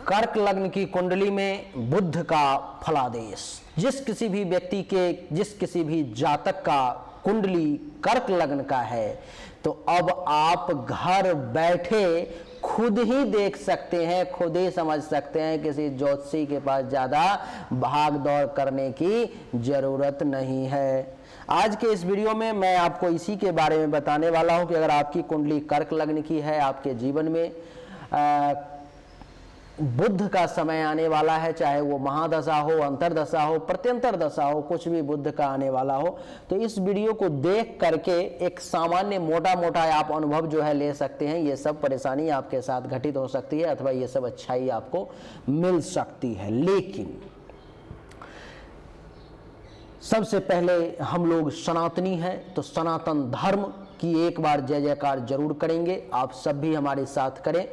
कर्क लग्न की कुंडली में बुध का फलादेश। जिस किसी भी व्यक्ति के, जिस किसी भी जातक का कुंडली कर्क लग्न का है, तो अब आप घर बैठे खुद ही देख सकते हैं, खुद ही समझ सकते हैं, किसी ज्योतिषी के पास ज्यादा भाग दौड़ करने की जरूरत नहीं है। आज के इस वीडियो में मैं आपको इसी के बारे में बताने वाला हूं कि अगर आपकी कुंडली कर्क लग्न की है, आपके जीवन में बुध का समय आने वाला है, चाहे वो महादशा हो, अंतरदशा हो, प्रत्यंतर दशा हो, कुछ भी बुध का आने वाला हो, तो इस वीडियो को देख करके एक सामान्य मोटा मोटा आप अनुभव जो है ले सकते हैं। ये सब परेशानी आपके साथ घटित हो सकती है अथवा ये सब अच्छाई आपको मिल सकती है। लेकिन सबसे पहले हम लोग सनातनी हैं, तो सनातन धर्म की एक बार जय जयकार जरूर करेंगे। आप सब भी हमारे साथ करें।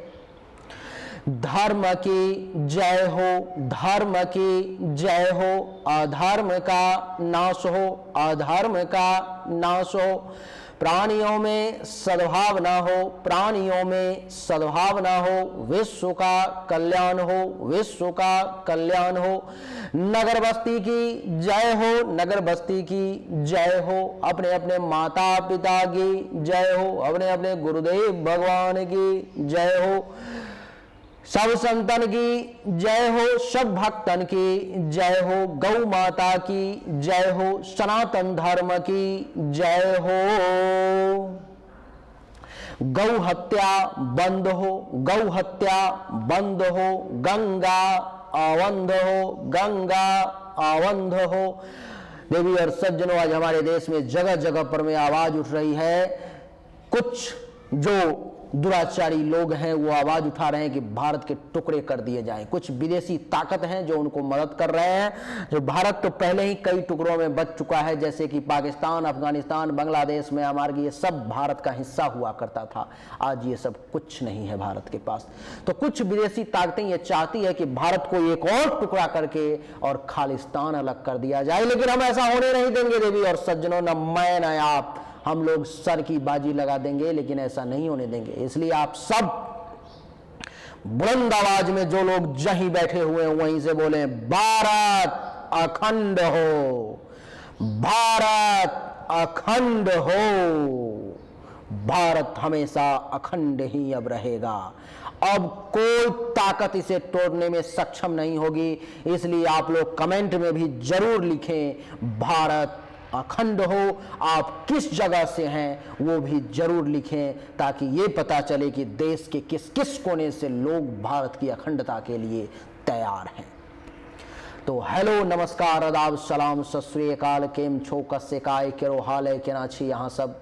धर्म की जय हो, धर्म की जय हो, अधर्म का नाश हो, अधर्म का नाश हो, प्राणियों में सद्भावना हो, प्राणियों में सद्भावना हो, विश्व का कल्याण हो, विश्व का कल्याण हो, नगर बस्ती की जय हो, नगर बस्ती की जय हो, अपने अपने माता पिता की जय हो, अपने अपने गुरुदेव भगवान की जय हो, सब संतन की जय हो, सब भक्तन की जय हो, गौ माता की जय हो, सनातन धर्म की जय हो। गौ हत्या बंद हो, गौ हत्या बंद हो, गंगा अवंध हो, गंगा अवंध हो। देवी और सज्जनों, आज हमारे देश में जगह जगह पर में आवाज उठ रही है। कुछ जो दुराचारी लोग हैं वो आवाज उठा रहे हैं कि भारत के टुकड़े कर दिए जाएं। कुछ विदेशी ताकत हैं जो उनको मदद कर रहे हैं। जो भारत तो पहले ही कई टुकड़ों में बच चुका है, जैसे कि पाकिस्तान, अफगानिस्तान, बांग्लादेश, म्यांमार, ये सब भारत का हिस्सा हुआ करता था। आज ये सब कुछ नहीं है भारत के पास। तो कुछ विदेशी ताकतें ये चाहती है कि भारत को एक और टुकड़ा करके और खालिस्तान अलग कर दिया जाए, लेकिन हम ऐसा होने नहीं देंगे देवी और सज्जनों। न मैं न आप, हम लोग सर की बाजी लगा देंगे, लेकिन ऐसा नहीं होने देंगे। इसलिए आप सब बुलंद आवाज में, जो लोग जहीं बैठे हुए हैं वहीं से बोले, भारत अखंड हो, भारत अखंड हो, भारत हमेशा अखंड ही अब रहेगा। अब कोई ताकत इसे तोड़ने में सक्षम नहीं होगी। इसलिए आप लोग कमेंट में भी जरूर लिखें, भारत अखंड हो। आप किस जगह से हैं वो भी जरूर लिखें, ताकि ये पता चले कि देश के किस किस कोने से लोग भारत की अखंडता के लिए तैयार हैं। तो हेलो, नमस्कार, आदाब, सलाम, सत श्री अकाल, केम छो, कस्से काय, केरो हाल है, केना छी यहाँ सब,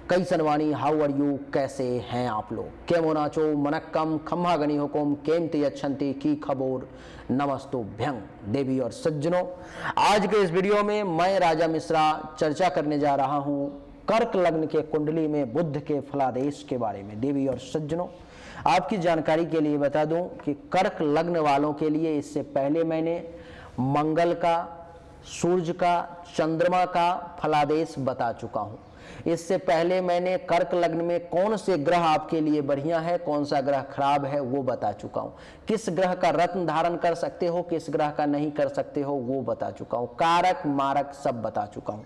कई सनवानी, हाउ आर यू, कैसे हैं आप लोग, केमो नाचो, मनक्कम, खम्हा गनी हुकुम, केमती अच्छंती की खबोर, नमस्तुभ्यं। देवी और सज्जनों, आज के इस वीडियो में मैं राजा मिश्रा चर्चा करने जा रहा हूं कर्क लग्न के कुंडली में बुध के फलादेश के बारे में। देवी और सज्जनों, आपकी जानकारी के लिए बता दूं कि कर्क लग्न वालों के लिए इससे पहले मैंने मंगल का, सूर्य का, चंद्रमा का फलादेश बता चुका हूं। इससे पहले मैंने कर्क लग्न में कौन से ग्रह आपके लिए बढ़िया है, कौन सा ग्रह खराब है वो बता चुका हूं। किस ग्रह का रत्न धारण कर सकते हो, किस ग्रह का नहीं कर सकते हो वो बता चुका हूं। कारक मारक सब बता चुका हूं।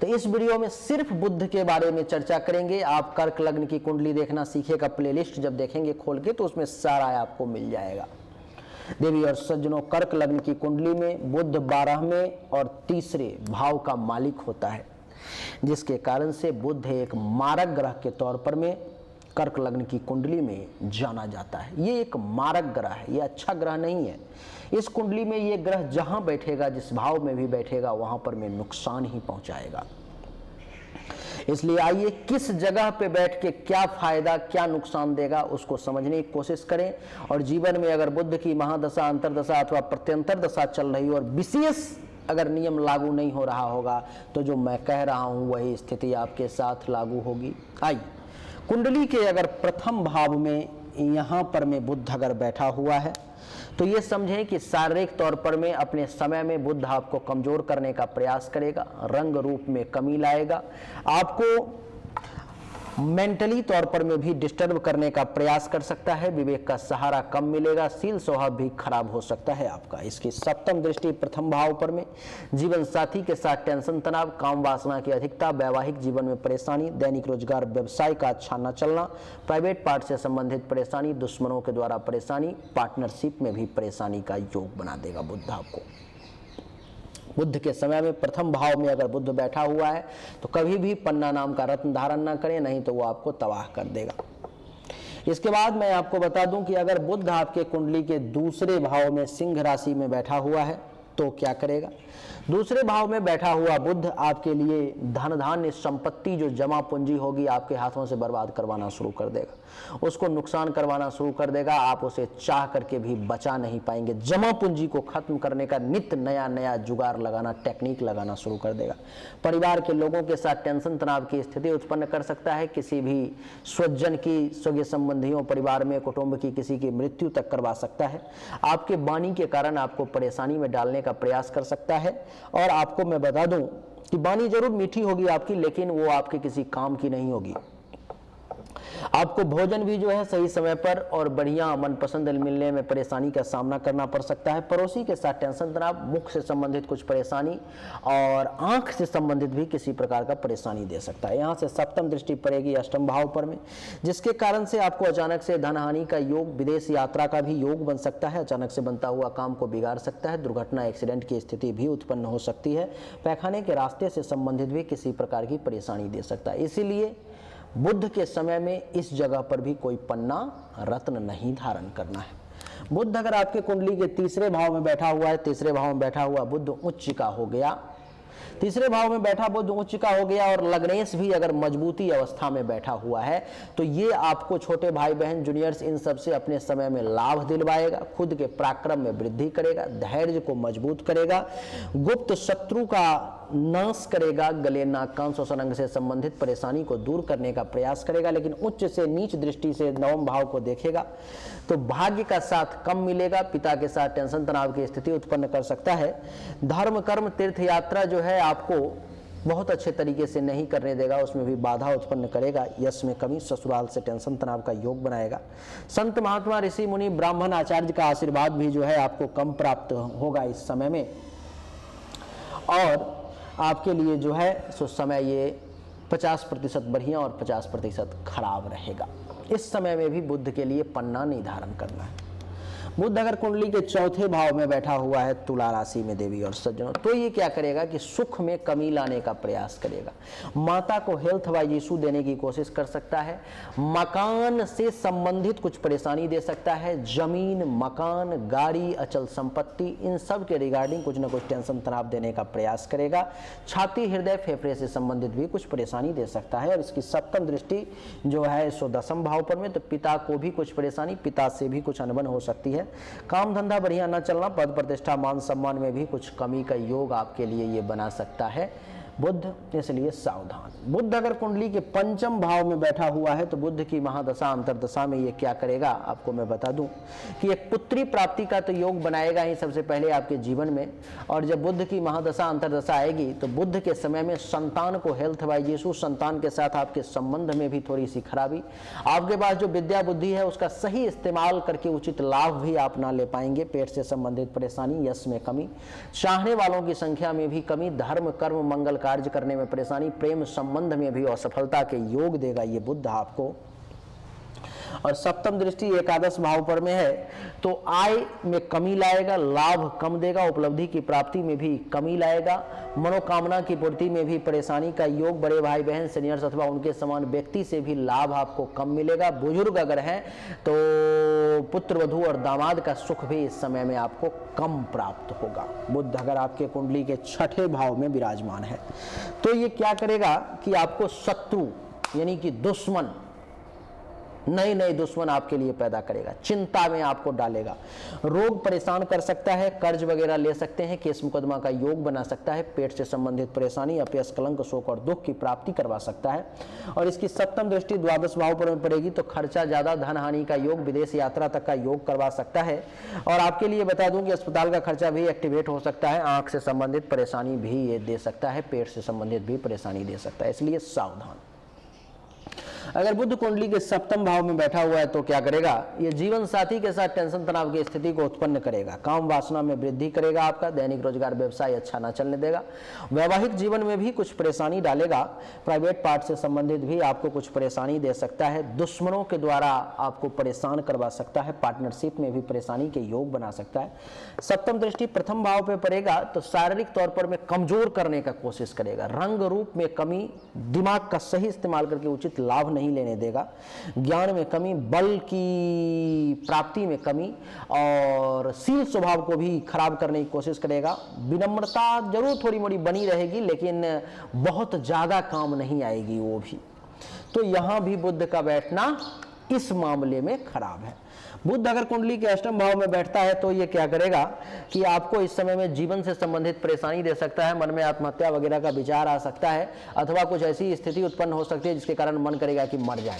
तो इस वीडियो में सिर्फ बुध के बारे में चर्चा करेंगे। आप कर्क लग्न की कुंडली देखना सीखेगा प्लेलिस्ट जब देखेंगे खोल के, तो उसमें सारा आपको मिल जाएगा। देवी और सज्जनों, कर्क लग्न की कुंडली में बुध 12वें और तीसरे भाव का मालिक होता है, जिसके कारण से बुध एक मारक ग्रह के तौर पर में कर्क लग्न की कुंडली में जाना जाता है। ये एक मारक ग्रह है, ये अच्छा ग्रह नहीं है। इस कुंडली में ये ग्रह जहां बैठेगा, जिस भाव में भी बैठेगा, वहां पर में नुकसान ही पहुंचाएगा। इसलिए आइए किस जगह पे बैठ के क्या फायदा क्या नुकसान देगा उसको समझने की कोशिश करें। और जीवन में अगर बुध की महादशा, अंतरदशा अथवा प्रत्यंतर दशा चल रही हो और विशेष अगर नियम लागू नहीं हो रहा होगा, तो जो मैं कह रहा हूं वही स्थिति आपके साथ लागू होगी। आइए, कुंडली के अगर प्रथम भाव में यहां पर में बुध अगर बैठा हुआ है, तो ये समझें कि शारीरिक तौर पर में अपने समय में बुध आपको कमजोर करने का प्रयास करेगा, रंग रूप में कमी लाएगा, आपको मेंटली तौर पर में भी डिस्टर्ब करने का प्रयास कर सकता है, विवेक का सहारा कम मिलेगा, शील स्वभाव भी खराब हो सकता है आपका। इसकी सप्तम दृष्टि प्रथम भाव पर में जीवन साथी के साथ टेंशन, तनाव, काम वासना की अधिकता, वैवाहिक जीवन में परेशानी, दैनिक रोजगार व्यवसाय का अच्छा न चलना, प्राइवेट पार्ट से संबंधित परेशानी, दुश्मनों के द्वारा परेशानी, पार्टनरशिप में भी परेशानी का योग बना देगा बुध आपको। बुध के समय में प्रथम भाव में अगर बुध बैठा हुआ है तो कभी भी पन्ना नाम का रत्न धारण ना करें, नहीं तो वो आपको तबाह कर देगा। इसके बाद मैं आपको बता दूं कि अगर बुध आपके कुंडली के दूसरे भाव में सिंह राशि में बैठा हुआ है तो क्या करेगा। दूसरे भाव में बैठा हुआ बुध आपके लिए धन धान्य संपत्ति जो जमा पूंजी होगी आपके हाथों से बर्बाद करवाना शुरू कर देगा, उसको नुकसान करवाना शुरू कर देगा। आप उसे चाह करके भी बचा नहीं पाएंगे। जमा पूंजी को खत्म करने का नित्य नया नया जुगाड़ लगाना, टेक्निक लगाना शुरू कर देगा। परिवार के लोगों के साथ टेंशन तनाव की स्थिति उत्पन्न कर सकता है। किसी भी स्वजन की, स्वकीय संबंधियों, परिवार में कुटुंब की किसी की मृत्यु तक करवा सकता है। आपके वाणी के कारण आपको परेशानी में डालने का प्रयास कर सकता है। और आपको मैं बता दूं कि वाणी जरूर मीठी होगी आपकी, लेकिन वो आपके किसी काम की नहीं होगी। आपको भोजन भी जो है सही समय पर और बढ़िया मनपसंद मिलने में परेशानी का सामना करना पड़ सकता है। पड़ोसी के साथ टेंशन तनाव, मुख से संबंधित कुछ परेशानी और आंख से संबंधित भी किसी प्रकार का परेशानी दे सकता है। यहाँ से सप्तम दृष्टि पड़ेगी अष्टम भाव पर में, जिसके कारण से आपको अचानक से धन हानि का योग, विदेश यात्रा का भी योग बन सकता है। अचानक से बनता हुआ काम को बिगाड़ सकता है। दुर्घटना, एक्सीडेंट की स्थिति भी उत्पन्न हो सकती है। पैखाने के रास्ते से संबंधित भी किसी प्रकार की परेशानी दे सकता है। इसीलिए बुध के समय में इस जगह पर भी कोई पन्ना रत्न नहीं धारण करना है। बुध अगर आपके कुंडली के तीसरे भाव में बैठा हुआ है, तीसरे भाव में बैठा हुआ बुध उच्च का हो गया, तीसरे भाव में बैठा बुध उच्च का हो गया और लग्नेश भी अगर मजबूती अवस्था में बैठा हुआ है तो ये आपको छोटे भाई बहन, जूनियर्स, इन सब से अपने समय में लाभ दिलवाएगा। खुद के पराक्रम में वृद्धि करेगा, धैर्य को मजबूत करेगा, गुप्त शत्रु का नाश करेगा, गले, नाक, कान, श्वसन अंग से संबंधित परेशानी को दूर करने का प्रयास करेगा। लेकिन उच्च से नीच दृष्टि से नवम भाव को देखेगा तो भाग्य का साथ कम मिलेगा। पिता के साथ टेंशन तनाव की स्थिति उत्पन्न कर सकता है। धर्म, कर्म, तीर्थ यात्रा जो है आपको बहुत अच्छे तरीके से नहीं करने देगा, उसमें भी बाधा उत्पन्न करेगा। यश में कमी, ससुराल से टेंशन तनाव का योग बनाएगा। संत महात्मा, ऋषि मुनि, ब्राह्मण, आचार्य का आशीर्वाद भी जो है आपको कम प्राप्त होगा इस समय में। और आपके लिए जो है सो समय ये 50% बढ़िया और 50% खराब रहेगा। इस समय में भी बुध के लिए पन्ना नहीं धारण करना है। बुध अगर कुंडली के चौथे भाव में बैठा हुआ है तुला राशि में देवी और सज्जनों, तो ये क्या करेगा कि सुख में कमी लाने का प्रयास करेगा। माता को हेल्थ वाइज इशू देने की कोशिश कर सकता है। मकान से संबंधित कुछ परेशानी दे सकता है। जमीन, मकान, गाड़ी, अचल संपत्ति, इन सब के रिगार्डिंग कुछ ना कुछ टेंशन तनाव देने का प्रयास करेगा। छाती, हृदय, फेफड़े से संबंधित भी कुछ परेशानी दे सकता है। और इसकी सप्तम दृष्टि जो है सो दसम भाव पर में, तो पिता को भी कुछ परेशानी, पिता से भी कुछ अनबन हो सकती है। काम धंधा बढ़िया न चलना, पद प्रतिष्ठा, मान सम्मान में भी कुछ कमी का योग आपके लिए ये बना सकता है बुध, इसलिए सावधान। बुध अगर कुंडली के पंचम भाव में बैठा हुआ है तो बुध की महादशा अंतरदशा में ये क्या करेगा आपको मैं बता दूं कि एक पुत्री प्राप्ति का तो योग बनाएगा ही सबसे पहले आपके जीवन में। और जब बुध की महादशा अंतरदशा आएगी तो बुध के समय में संतान को हेल्थ वाइज इशू, संतान के साथ आपके संबंध में भी थोड़ी सी खराबी, आपके पास जो विद्या बुद्धि है उसका सही इस्तेमाल करके उचित लाभ भी आप ना ले पाएंगे। पेट से संबंधित परेशानी, यश में कमी, चाहने वालों की संख्या में भी कमी, धर्म, कर्म, मंगल कार्य करने में परेशानी, प्रेम संबंध में भी असफलता के योग देगा ये बुध आपको। और सप्तम दृष्टि एकादश भाव पर में है तो आय में कमी लाएगा, लाभ कम देगा, उपलब्धि की प्राप्ति में भी कमी लाएगा, मनोकामना की पूर्ति में भी परेशानी का योग, बड़े भाई बहन, सीनियर्स अथवा उनके समान व्यक्ति से भी लाभ आपको कम मिलेगा। बुजुर्ग अगर हैं तो पुत्र वधू और दामाद का सुख भी इस समय में आपको कम प्राप्त होगा। बुध अगर आपके कुंडली के छठे भाव में विराजमान है तो ये क्या करेगा कि आपको शत्रु यानी कि दुश्मन, नए नए दुश्मन आपके लिए पैदा करेगा, चिंता में आपको डालेगा, रोग परेशान कर सकता है, कर्ज वगैरह ले सकते हैं, केस मुकदमा का योग बना सकता है, पेट से संबंधित परेशानी, अपयश, कलंक, शोक और दुख की प्राप्ति करवा सकता है। और इसकी सप्तम दृष्टि द्वादश भाव पर पड़ेगी तो खर्चा ज्यादा, धन हानि का योग, विदेश यात्रा तक का योग करवा सकता है। और आपके लिए बता दूं कि अस्पताल का खर्चा भी एक्टिवेट हो सकता है, आंख से संबंधित परेशानी भी ये दे सकता है, पेट से संबंधित भी परेशानी दे सकता है, इसलिए सावधान। अगर बुध कुंडली के सप्तम भाव में बैठा हुआ है तो क्या करेगा, ये जीवन साथी के साथ टेंशन तनाव की स्थिति को उत्पन्न करेगा, काम वासना में वृद्धि करेगा, आपका दैनिक रोजगार व्यवसाय अच्छा ना चलने देगा, वैवाहिक जीवन में भी कुछ परेशानी डालेगा, प्राइवेट पार्ट से संबंधित भी आपको कुछ परेशानी दे सकता है, दुश्मनों के द्वारा आपको परेशान करवा सकता है, पार्टनरशिप में भी परेशानी के योग बना सकता है। सप्तम दृष्टि प्रथम भाव पे पड़ेगा तो शारीरिक तौर पर में कमजोर करने का कोशिश करेगा, रंग रूप में कमी, दिमाग का सही इस्तेमाल करके उचित लाभ नहीं लेने देगा, ज्ञान में कमी, बल की प्राप्ति में कमी और शील स्वभाव को भी खराब करने की कोशिश करेगा। विनम्रता जरूर थोड़ी मोड़ी बनी रहेगी लेकिन बहुत ज्यादा काम नहीं आएगी वो भी। तो यहां भी बुध का बैठना इस मामले में खराब है। बुध अगर कुंडली के अष्टम भाव में बैठता है तो ये क्या करेगा कि आपको इस समय में जीवन से संबंधित परेशानी दे सकता है, मन में आत्महत्या वगैरह का विचार आ सकता है अथवा कुछ ऐसी स्थिति उत्पन्न हो सकती है जिसके कारण मन करेगा कि मर जाए।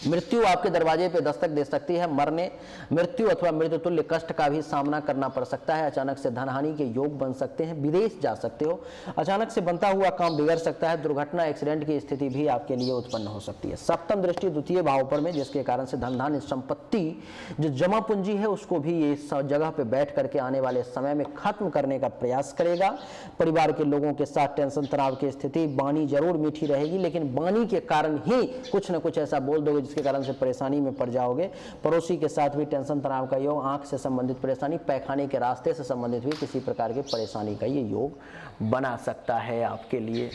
मृत्यु आपके दरवाजे पे दस्तक दे सकती है, मरने, मृत्यु अथवा मृत्यु तुल्य कष्ट का भी सामना करना पड़ सकता है, अचानक से धनहानि के योग बन सकते हैं, विदेश जा सकते हो, अचानक से बनता हुआ काम बिगड़ सकता है, दुर्घटना एक्सीडेंट की स्थिति भी आपके लिए उत्पन्न हो सकती है। सप्तम दृष्टि द्वितीय भाव पर में जिसके कारण से धन धान्य संपत्ति जो जमा पूंजी है उसको भी ये जगह पे बैठ करके आने वाले समय में खत्म करने का प्रयास करेगा। परिवार के लोगों के साथ टेंशन तनाव की स्थिति, वाणी जरूर मीठी रहेगी लेकिन वाणी के कारण ही कुछ न कुछ ऐसा बोल दोगे के कारण से परेशानी में पड़ जाओगे। पड़ोसी के साथ भी टेंशन तनाव का योग, आंख से संबंधित परेशानी, पैखाने के रास्ते से संबंधित भी किसी प्रकार की परेशानी का ये योग बना सकता है आपके लिए।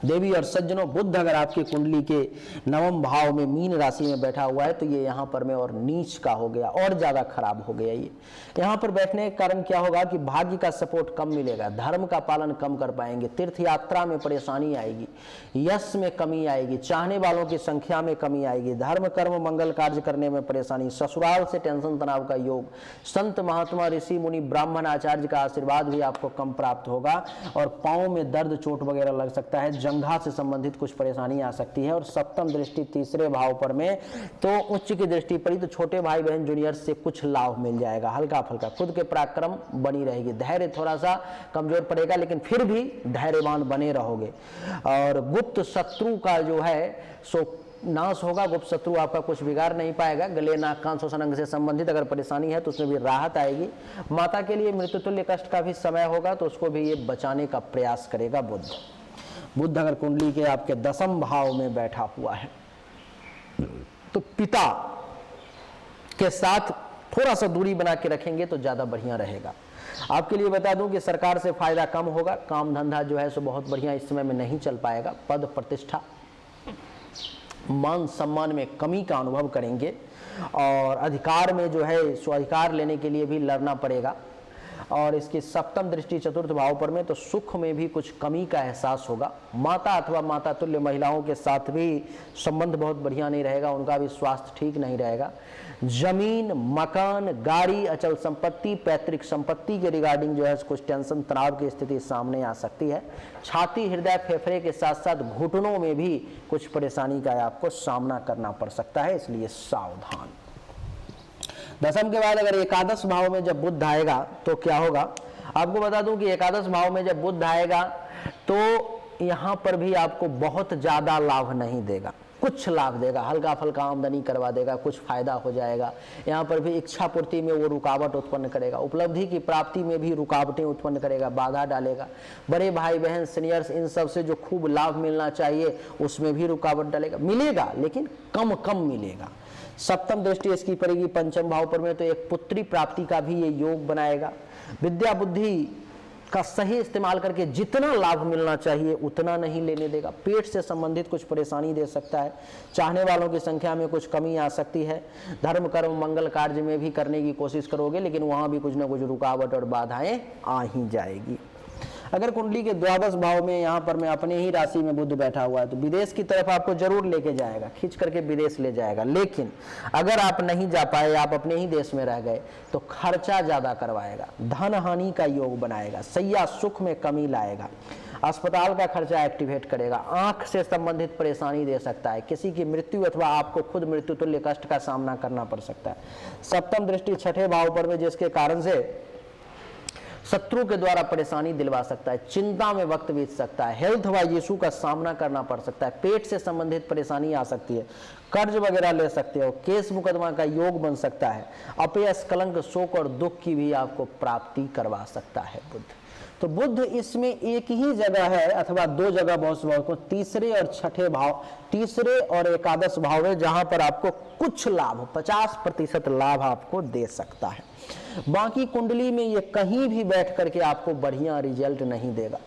देवी और सज्जनों, बुध अगर आपकी कुंडली के नवम भाव में मीन राशि में बैठा हुआ है तो ये यहाँ पर में और नीच का हो गया, और ज्यादा खराब हो गया। ये यहाँ पर बैठने के कारण क्या होगा कि भाग्य का सपोर्ट कम मिलेगा, धर्म का पालन कम कर पाएंगे, तीर्थ यात्रा में परेशानी आएगी, यश में कमी आएगी, चाहने वालों की संख्या में कमी आएगी, धर्म कर्म मंगल कार्य करने में परेशानी, ससुराल से टेंशन तनाव का योग, संत महात्मा ऋषि मुनि ब्राह्मण आचार्य का आशीर्वाद भी आपको कम प्राप्त होगा और पाँव में दर्द चोट वगैरह लग सकता है, जंघा से संबंधित कुछ परेशानी आ सकती है। और सप्तम दृष्टि तीसरे भाव पर में तो उच्च की दृष्टि पड़ी तो छोटे भाई बहन जूनियर से कुछ लाभ मिल जाएगा, हल्का फुल्का, खुद के पराक्रम बनी रहेगी, धैर्य थोड़ा सा कमजोर पड़ेगा लेकिन फिर भी धैर्यवान बने रहोगे। और गुप्त शत्रु का जो है सो नाश होगा, गुप्त शत्रु आपका कुछ बिगाड़ नहीं पाएगा। गले नाक कान श्वसन अंग से संबंधित अगर परेशानी है तो उसमें भी राहत आएगी। माता के लिए मृत्युतुल्य कष्ट का भी समय होगा तो उसको भी ये बचाने का प्रयास करेगा बुध। बुध अगर कुंडली के आपके दसम भाव में बैठा हुआ है तो पिता के साथ थोड़ा सा दूरी बना के रखेंगे तो ज्यादा बढ़िया रहेगा। आपके लिए बता दूं कि सरकार से फायदा कम होगा, काम धंधा जो है सो बहुत बढ़िया इस समय में नहीं चल पाएगा, पद प्रतिष्ठा मान सम्मान में कमी का अनुभव करेंगे और अधिकार में जो है सो अधिकार लेने के लिए भी लड़ना पड़ेगा। और इसकी सप्तम दृष्टि चतुर्थ भाव पर में तो सुख में भी कुछ कमी का एहसास होगा। माता अथवा माता तुल्य महिलाओं के साथ भी संबंध बहुत बढ़िया नहीं रहेगा, उनका भी स्वास्थ्य ठीक नहीं रहेगा। जमीन, मकान, गाड़ी, अचल संपत्ति, पैतृक संपत्ति के रिगार्डिंग जो है कुछ टेंशन तनाव की स्थिति सामने आ सकती है। छाती, हृदय, फेफड़े के साथ साथ घुटनों में भी कुछ परेशानी का आपको सामना करना पड़ सकता है, इसलिए सावधान। दसम के बाद अगर एकादश भाव में जब बुध आएगा तो क्या होगा, आपको बता दूं कि एकादश भाव में जब बुध आएगा तो यहां पर भी आपको बहुत ज्यादा लाभ नहीं देगा, कुछ लाभ देगा, हल्का फुल्का आमदनी करवा देगा, कुछ फायदा हो जाएगा। यहाँ पर भी इच्छा पूर्ति में वो रुकावट उत्पन्न करेगा, उपलब्धि की प्राप्ति में भी रुकावटें उत्पन्न करेगा, बाधा डालेगा। बड़े भाई बहन सीनियर्स इन सब से जो खूब लाभ मिलना चाहिए उसमें भी रुकावट डालेगा, मिलेगा लेकिन कम कम मिलेगा। सप्तम दृष्टि इसकी पड़ेगी पंचम भाव पर में तो एक पुत्री प्राप्ति का भी ये योग बनाएगा। विद्या बुद्धि का सही इस्तेमाल करके जितना लाभ मिलना चाहिए उतना नहीं लेने देगा। पेट से संबंधित कुछ परेशानी दे सकता है, चाहने वालों की संख्या में कुछ कमी आ सकती है। धर्म कर्म मंगल कार्य में भी करने की कोशिश करोगे लेकिन वहां भी कुछ ना कुछ रुकावट और बाधाएं आ ही जाएगी। अगर कुंडली के द्वादश भाव में यहाँ पर मैं अपने ही राशि में बुध बैठा हुआ है तो विदेश की तरफ आपको जरूर लेके जाएगा, खींच करके विदेश ले जाएगा। लेकिन अगर आप नहीं जा पाए, आप अपने ही देश में रह गए तो खर्चा ज्यादा करवाएगा, धन हानि का योग बनाएगा, सैया सुख में कमी लाएगा, अस्पताल का खर्चा एक्टिवेट करेगा, आंख से संबंधित परेशानी दे सकता है, किसी की मृत्यु अथवा आपको खुद मृत्यु तुल्य कष्ट का सामना करना पड़ सकता है। सप्तम दृष्टि छठे भाव पर में जिसके कारण से शत्रु के द्वारा परेशानी दिलवा सकता है, चिंता में वक्त बीत सकता है, हेल्थ वाइज इशू का सामना करना पड़ सकता है, पेट से संबंधित परेशानी आ सकती है, कर्ज वगैरह ले सकते हो, केस मुकदमा का योग बन सकता है, अपयश, कलंक, शोक और दुख की भी आपको प्राप्ति करवा सकता है बुध। तो बुध इसमें एक ही जगह है अथवा दो जगह बहुत स्वभाव को, तीसरे और छठे भाव, तीसरे और एकादश भाव है, जहां पर आपको कुछ लाभ 50% लाभ आपको दे सकता है। बाकी कुंडली में ये कहीं भी बैठ करके आपको बढ़िया रिजल्ट नहीं देगा।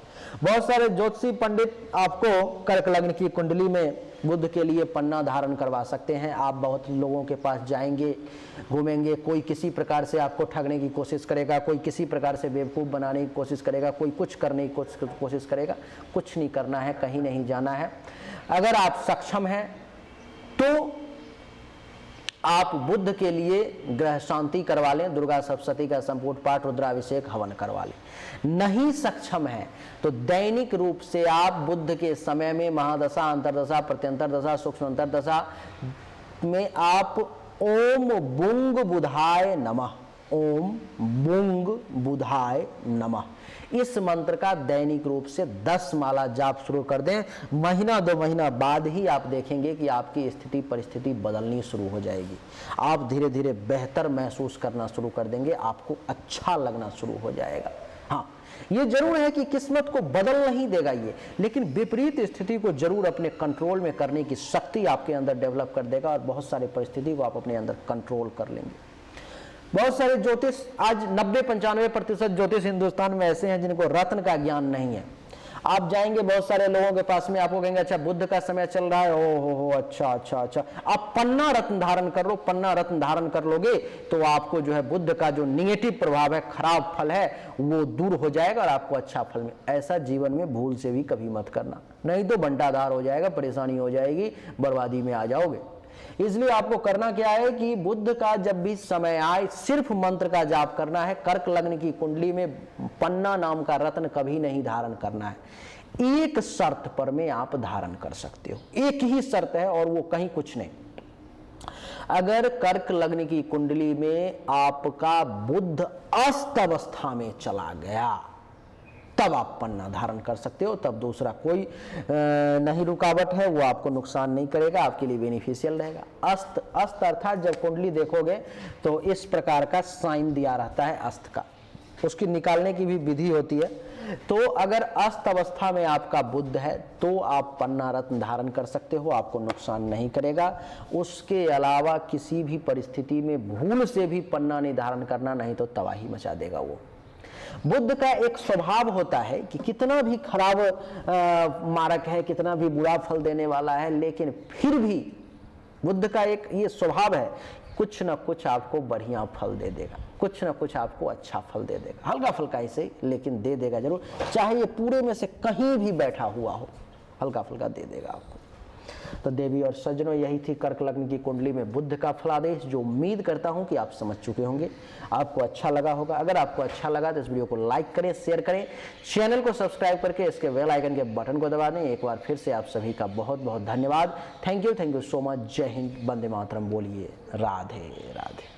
बहुत सारे ज्योतिषी पंडित आपको कर्क लग्न की कुंडली में बुध के लिए पन्ना धारण करवा सकते हैं। आप बहुत लोगों के पास जाएंगे, घूमेंगे, कोई किसी प्रकार से आपको ठगने की कोशिश करेगा, कोई किसी प्रकार से बेवकूफ़ बनाने की कोशिश करेगा, कोई कुछ करने की कोशिश करेगा। कुछ नहीं करना है, कहीं नहीं जाना है। अगर आप सक्षम हैं तो आप बुध के लिए ग्रह शांति करवा लें, दुर्गा सप्तशती का संपूर्ण पाठ, रुद्राभिषेक, हवन करवा लें। नहीं सक्षम है तो दैनिक रूप से आप बुध के समय में महादशा, अंतरदशा, प्रत्यंतर दशा, सूक्ष्म अंतरदशा में आप ओम बुंग बुधाय नमः, ओम बुंग बुधाय नमः, इस मंत्र का दैनिक रूप से 10 माला जाप शुरू कर दें। महीना 2 महीना बाद ही आप देखेंगे कि आपकी स्थिति परिस्थिति बदलनी शुरू हो जाएगी। आप धीरे धीरे बेहतर महसूस करना शुरू कर देंगे, आपको अच्छा लगना शुरू हो जाएगा। हाँ, ये जरूर है कि किस्मत को बदल नहीं देगा ये, लेकिन विपरीत स्थिति को जरूर अपने कंट्रोल में करने की शक्ति आपके अंदर डेवलप कर देगा और बहुत सारी परिस्थिति को आप अपने अंदर कंट्रोल कर लेंगे। बहुत सारे ज्योतिष आज 90-95% ज्योतिष हिंदुस्तान में ऐसे हैं जिनको रत्न का ज्ञान नहीं है। आप जाएंगे बहुत सारे लोगों के पास में, आपको कहेंगे अच्छा बुध का समय चल रहा है, ओ हो अच्छा अच्छा अच्छा, आप पन्ना रत्न धारण कर लो। पन्ना रत्न धारण कर लोगे तो आपको जो है बुध का जो निगेटिव प्रभाव है, खराब फल है, वो दूर हो जाएगा और आपको अच्छा फल में। ऐसा जीवन में भूल से भी कभी मत करना, नहीं तो बंटाधार हो जाएगा, परेशानी हो जाएगी, बर्बादी में आ जाओगे। इसलिए आपको करना क्या है कि बुध का जब भी समय आए सिर्फ मंत्र का जाप करना है। कर्क लग्न की कुंडली में पन्ना नाम का रत्न कभी नहीं धारण करना है। एक शर्त पर में आप धारण कर सकते हो, एक ही शर्त है और वो कहीं कुछ नहीं। अगर कर्क लग्न की कुंडली में आपका बुध अस्त अवस्था में चला गया तब आप पन्ना धारण कर सकते हो, तब दूसरा कोई नहीं रुकावट है, वो आपको नुकसान नहीं करेगा, आपके लिए बेनिफिशियल रहेगा। अस्त अर्थात जब कुंडली देखोगे तो इस प्रकार का साइन दिया रहता है अस्त का, उसकी निकालने की भी विधि होती है। तो अगर अस्त अवस्था में आपका बुध है तो आप पन्ना रत्न धारण कर सकते हो, आपको नुकसान नहीं करेगा। उसके अलावा किसी भी परिस्थिति में भूल से भी पन्ना नहीं धारण करना, नहीं तो तबाही मचा देगा वो। बुध का एक स्वभाव होता है कि कितना भी खराब मारक है, कितना भी बुरा फल देने वाला है, लेकिन फिर भी बुध का एक ये स्वभाव है, कुछ ना कुछ आपको बढ़िया फल दे देगा, कुछ ना कुछ आपको अच्छा फल दे देगा, हल्का फुल्का ऐसे लेकिन दे देगा जरूर, चाहे ये पूरे में से कहीं भी बैठा हुआ हो, हल्का फुल्का दे देगा आपको। तो देवी और सज्जनों, यही थी कर्क लग्न की कुंडली में बुध का फलादेश, जो उम्मीद करता हूं कि आप समझ चुके होंगे, आपको अच्छा लगा होगा। अगर आपको अच्छा लगा तो इस वीडियो को लाइक करें, शेयर करें, चैनल को सब्सक्राइब करके इसके बेल आइकन के बटन को दबा दें। एक बार फिर से आप सभी का बहुत बहुत धन्यवाद। Thank you so much. जय हिंद, वंदे मातरम। बोलिए राधे राधे।